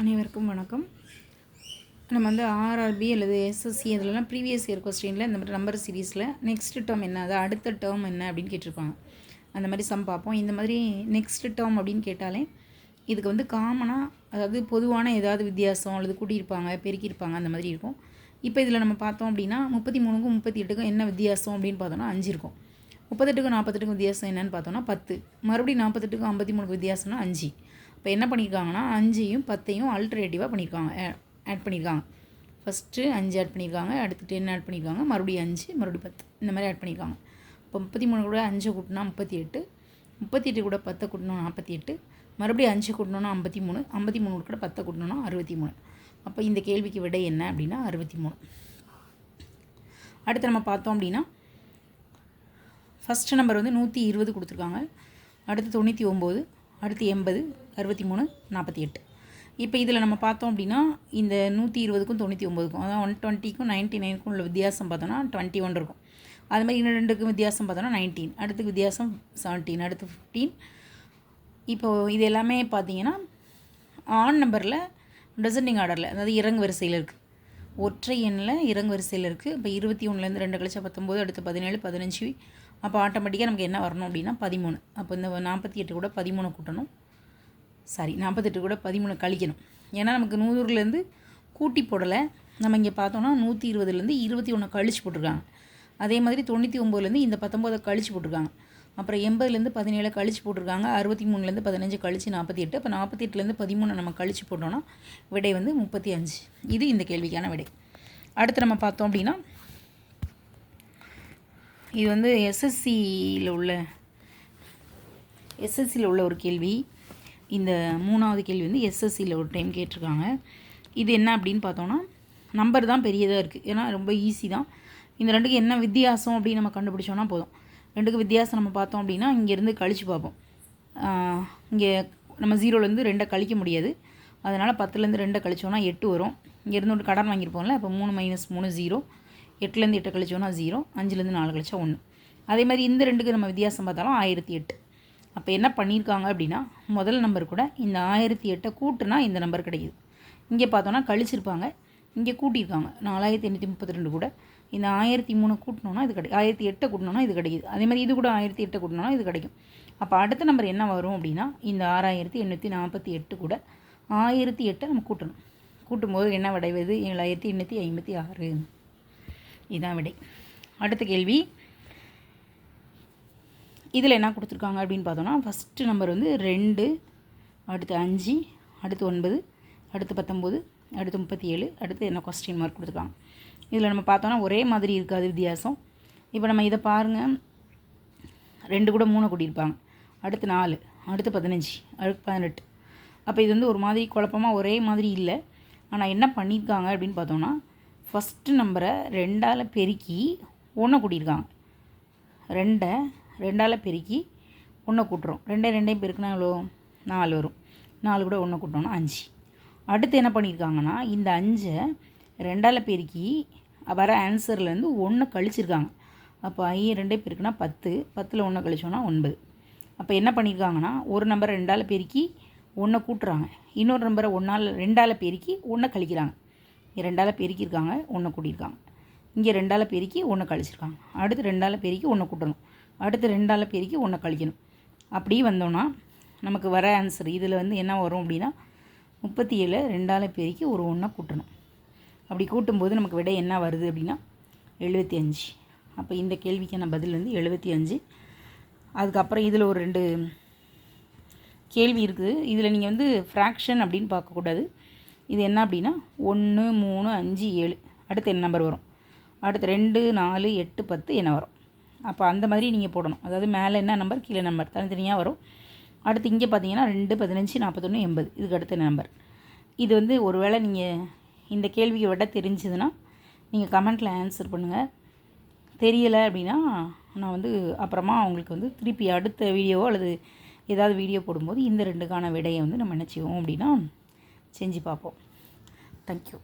அனைவருக்கும் வணக்கம். நம்ம வந்து ஆர்ஆர்பி அல்லது எஸ்எஸ்சி அதிலலாம் ப்ரீவியஸ் இயர் கொஸ்டினில் இந்த மாதிரி நம்பர் சீரீஸில் நெக்ஸ்ட் டேர்ம் என்ன, அது அடுத்த டேர்ம் என்ன அப்படின்னு கேட்டிருப்பாங்க. அந்த மாதிரி சம் பார்ப்போம். இந்த மாதிரி நெக்ஸ்ட் டேர்ம் அப்படின்னு கேட்டாலே இதுக்கு வந்து காமனாக, அதாவது பொதுவான ஏதாவது வித்தியாசம் அல்லது கூட்டியிருப்பாங்க, பெருக்கியிருப்பாங்க, அந்த மாதிரி இருக்கும். இப்போ இதில் நம்ம பார்த்தோம் அப்படின்னா 33க்கும் 38க்கும் என்ன வித்தியாசம் அப்படின்னு பார்த்தோன்னா 5 இருக்கும். 38க்கும் 48க்கும் வித்தியாசம் என்னன்னு பார்த்தோன்னா 10. மறுபடியும் 48க்கும் 53க்கு வித்தியாசம்னா 5. இப்போ என்ன பண்ணியிருக்காங்கன்னா 5ஐயும் 10ஐயும் ஆல்டர்னேட்டிவாக பண்ணியிருக்காங்க, ஆட் பண்ணியிருக்காங்க. ஃபஸ்ட்டு 5 ஆட் பண்ணியிருக்காங்க, அடுத்து 10 ஆட் பண்ணியிருக்காங்க, மறுபடியும் 5, மறுபடியும் 10, இந்த மாதிரி ஆட் பண்ணியிருக்காங்க. இப்போ 33 கூட 5 கூட்டினா 38, 38 கூட 10 கூட்டினோன்னா 48, மறுபடியும் 5 கூட்டினோன்னா 53, 53 கூட 10 கூட்டினோன்னா 63. அப்போ இந்த கேள்விக்கு விடை என்ன அப்படின்னா 63. அடுத்து நம்ம பார்த்தோம் அப்படின்னா ஃபஸ்ட்டு நம்பர் வந்து 120 கொடுத்துருக்காங்க, அடுத்து 99, அடுத்து 80, 63, 48. இப்போ இதில் நம்ம பார்த்தோம் அப்படின்னா இந்த 120க்கும் 99க்கும், அதாவது 120க்கும் 99க்கும் உள்ள வித்தியாசம் பார்த்தோன்னா 21 இருக்கும். அது மாதிரி இன்னும் ரெண்டுக்கும் வித்தியாசம் பார்த்தோன்னா 19, அடுத்து வித்தியாசம் 17, அடுத்து 15. இப்போது இது எல்லாமே பார்த்தீங்கன்னா ஆன் நம்பரில் டெசெண்டிங் ஆர்டரில், அதாவது இறங்கு வரிசையில் இருக்குது. ஒற்றை எண்ணில் இறங்கு வரிசையில் இருக்குது. இப்போ 21லேருந்து 2 கழிச்சா 19, அடுத்து 17, 15. அப்போ ஆட்டோமேட்டிக்காக நமக்கு என்ன வரணும் அப்படின்னா 13. அப்போ இந்த 48 கூட 13 கூட்டணும், 48 கூட 13 கழிக்கணும். ஏன்னா நமக்கு 100லேருந்து கூட்டி போடலை. நம்ம இங்கே பார்த்தோன்னா 120லேருந்து 21 கழிச்சு போட்டிருக்காங்க. அதே மாதிரி 99லேருந்து இந்த 19 கழிச்சு போட்டிருக்காங்க. அப்புறம் 80லேருந்து 17 கழிச்சு போட்டிருக்காங்க. 63லேருந்து 15 கழிச்சு 48. அப்போ 48லேருந்து 13 நம்ம கழிச்சு போட்டோன்னா விடை வந்து 35. இது இந்த கேள்விக்கான விடை. அடுத்து நம்ம பார்த்தோம் அப்படின்னா இது வந்து எஸ்எஸ்சியில் உள்ள ஒரு கேள்வி. இந்த 3வது கேள்வி வந்து எஸ்எஸ்சியில் ஒரு டைம் கேட்டிருக்காங்க. இது என்ன அப்படின்னு பார்த்தோன்னா நம்பர் தான் பெரியதாக இருக்குது, ஏன்னா ரொம்ப ஈஸி தான். இந்த ரெண்டுக்கு என்ன வித்தியாசம் அப்படின்னு நம்ம கண்டுபிடிச்சோன்னா போதும். ரெண்டுக்கு வித்தியாசம் நம்ம பார்த்தோம் அப்படின்னா இங்கேருந்து கழித்து பார்ப்போம். இங்கே நம்ம 0லேருந்து 2 கழிக்க முடியாது, அதனால் 10லேருந்து 2 கழிச்சோன்னா 8 வரும். இங்கேருந்து ஒரு கடன் வாங்கியிருப்போம்ல, அப்போ 3 - 3 0, 8லேருந்து 8 கழிச்சோன்னா 0, 5லேருந்து 4 கழிச்சா 1. அதே மாதிரி இந்த ரெண்டுக்கு நம்ம வித்தியாசம் பார்த்தாலும் 1008. அப்போ என்ன பண்ணியிருக்காங்க அப்படின்னா முதல் நம்பர் கூட இந்த 1008 கூட்டுனா இந்த நம்பர் கிடைக்குது. இங்கே பார்த்தோன்னா கழிச்சிருப்பாங்க, இங்கே கூட்டியிருக்காங்க. 4832 கூட இந்த 1003 கூட்டினோன்னா இது கிடைக்கும், 1008 கூட்டினோன்னா இது கிடைக்குது. அதே மாதிரி இது கூட 1008 கூட்டினோன்னா இது கிடைக்கும். அப்போ அடுத்த நம்பர் என்ன வரும் அப்படின்னா இந்த 6848 கூட 1008 நம்ம கூட்டணும். கூட்டும்போது என்ன விடைவது 7856. இதுதான் விடை. அடுத்த கேள்வி, இதில் என்ன கொடுத்துருக்காங்க அப்படின்னு பார்த்தோன்னா ஃபஸ்ட்டு நம்பர் வந்து 2, அடுத்து 5, அடுத்து 9, அடுத்து 19, அடுத்து 37, அடுத்து என்ன கொஸ்டின் மார்க் கொடுத்துருக்காங்க. இதில் நம்ம பார்த்தோன்னா ஒரே மாதிரி இருக்காது வித்தியாசம். இப்போ நம்ம இதை பாருங்கள், 2 கூட 3 கூட்டியிருப்பாங்க, அடுத்து 4, அடுத்து 15, அடுத்து 18. அப்போ இது வந்து ஒரு மாதிரி குழப்பமாக ஒரே மாதிரி இல்லை. ஆனால் என்ன பண்ணியிருக்காங்க அப்படின்னு பார்த்தோன்னா ஃபஸ்ட்டு நம்பரை 2ஆல் பெருக்கி 1 கூட்டியிருக்காங்க. 2ஐ 2ஆல் பெருக்கி 1 கூட்டுறோம். 2ஐயும் பெருக்கினா எவ்வளோ 4 வரும். 4 கூட 1 கூட்டினோன்னா 5. அடுத்து என்ன பண்ணியிருக்காங்கன்னா இந்த 5ஐ 2ஆல் பெருக்கி வர ஆன்சர்லேருந்து 1 கழிச்சிருக்காங்க. அப்போ 2 பெருக்குனா 10, 10ல் 1 கழிச்சோன்னா 9. அப்போ என்ன பண்ணியிருக்காங்கன்னா ஒரு நம்பரை 2ஆல் பெருக்கி 1 கூட்டுறாங்க, இன்னொரு நம்பரை 2ஆல் பெருக்கி 1 கழிக்கிறாங்க. 2ஆல் பெருக்கியிருக்காங்க, 1 கூட்டியிருக்காங்க. இங்கே 2ஆல் பெருக்கி 1 கழிச்சிருக்காங்க. அடுத்து 2ஆல் பெருக்கி 1 கூட்டணும், அடுத்து 2ஆல் பெருக்கி 1 கழிக்கணும். அப்படி வந்தோன்னா நமக்கு வர ஆன்சர் இதில் வந்து என்ன வரும் அப்படின்னா 37 2ஆல் பெருக்கி ஒரு 1 கூட்டணும். அப்படி கூட்டும்போது நமக்கு விடை என்ன வருது அப்படின்னா 75. அப்போ இந்த கேள்விக்கான பதில் வந்து 75. அதுக்கப்புறம் இதில் ஒரு 2 கேள்வி இருக்குது. இதில் நீங்கள் வந்து ஃப்ராக்ஷன் அப்படின்னு பார்க்கக்கூடாது. இது என்ன அப்படின்னா 1 3 5 7, அடுத்து என்ன நம்பர் வரும், அடுத்து 2 4 8 10 என்ன வரும். அப்போ அந்த மாதிரி நீங்கள் போடணும். அதாவது மேலே என்ன நம்பர், கீழே நம்பர் தனித்தனியாக வரும். அடுத்து இங்கே பார்த்தீங்கன்னா 2 15 41 80, இதுக்கு அடுத்த நம்பர். இது வந்து ஒரு வேளை நீங்கள் இந்த கேள்வியை விட தெரிஞ்சதுன்னா நீங்கள் கமெண்ட்டில் ஆன்சர் பண்ணுங்கள். தெரியலை அப்படின்னா நான் வந்து அப்புறமா உங்களுக்கு வந்து திருப்பி அடுத்த வீடியோவோ அல்லது ஏதாவது வீடியோ போடும்போது இந்த 2க்கான விடையை வந்து நம்ம என்ன செய்வோம் அப்படின்னா செஞ்சு பார்ப்போம். தேங்க்யூ.